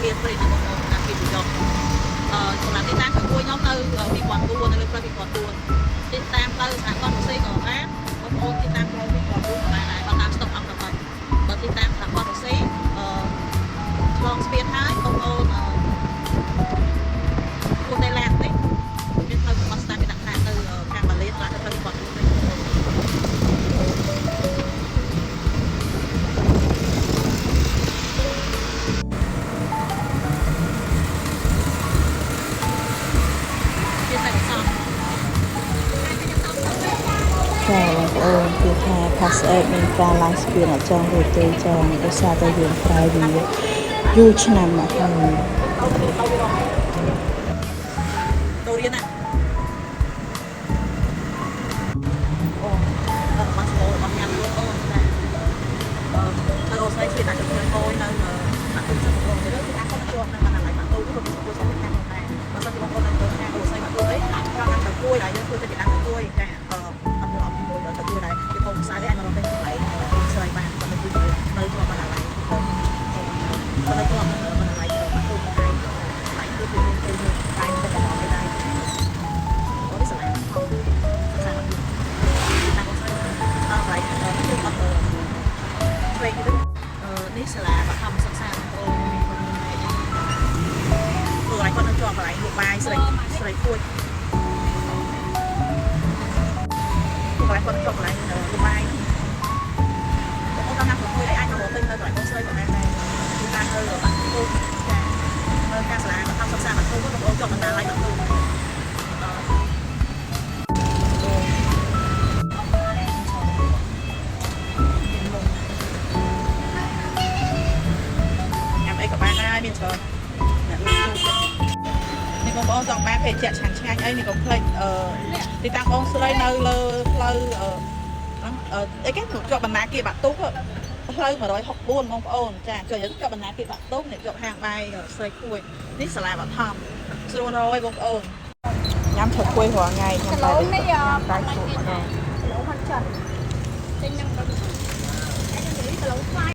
វាព្រៃនៅបងប្អូនតាមពីយកសម្រាប់ទីតាំងគឺខ្ញុំនៅពីគាត់ទួនៅលើផ្លូវពីគាត់ទួទីតាមទៅសហព័ន្ធរស៊ីក៏បានបងប្អូនទីតាមផ្លូវពីគាត់ទួក៏បានដែរបើតាមស្តុកអង្គទៅបើទីតាមសហព័ន្ធរស៊ីឆ្លងស្ពានហើយបងប្អូនគួរតែឡានទេមានផ្លូវរបស់ស្តាពីដាក់ខាងទៅខាងម៉ាឡេឡានទៅផ្លូវគាត់ទួនេះចាបងប្អូនគឺថាផាសអេតមានការឡើងស្ពានអត់ចង់រួចទេចាដោយសារតែយើងប្រើវាយូរឆ្នាំមកហើយដូរៀនណាអូមកស្គាល់មកញ៉ាំluônអូណាទៅអូស្រីជាដាក់ទៅអូយនៅបាក់ទូសិនបងទៅគឺអាចគាត់ជាប់នៅបណ្ណាល័យបាក់ទូគឺមិនគួរសមខាងដែរបើសិនជាបងប្អូននៅទៅខាងអូស្រីបាក់ទូអីគាត់បានទៅគួយហើយយើងគួរទៅដាក់ទៅគួយចាអត់មកពីមួយទៅគួយដែរគេកុំខ្សែទេអាចមកទៅទីឡៃស្រីបានគាត់ទៅគួយនៅជាប់បណ្ណាល័យគាត់ទៅជាប់បណ្ណាល័យបាក់ទូដែរឡៃគឺមានគេតែទៅដល់ไม่ได้អូនេះស្លាប់ស្លាប់តាមអូស្រីដល់ឡៃគឺអត់ព្រេងនេះសាលាបឋមសិក្សាបងប្អូនគាត់នៅជាប់កន្លែងលក់បាយស្រីគួចកន្លែងគាត់ជាប់កន្លែងលក់បាយបងប្អូនតាមប្រភេទអាចមកទិញនៅកន្លែងបងស្រីក៏បានដែរគឺតាមទៅបាក់ទូចាមើលការសាលាបឋមសិក្សាបាក់ទូបងប្អូនជាប់បណ្ណាល័យបាក់ទូមានច្រើននេះបងប្អូនចង់បានភេសជ្ជៈឆ្ងាញ់អីនេះកុំភ្លេចទីតាំងបងស្រីនៅលើផ្លូវអីគេជាប់បណ្ណាគារបាក់ទុកផ្លូវ164បងប្អូនចាគឺយើងជាប់បណ្ណាគារបាក់ទុកនេះជាប់ហាងបាយស្រីគួយនេះសាលាបឋមស្រួលរយបងប្អូនញ៉ាំឆាគួយរាល់ថ្ងៃញ៉ាំតែញ៉ាំតែជួបម្ដង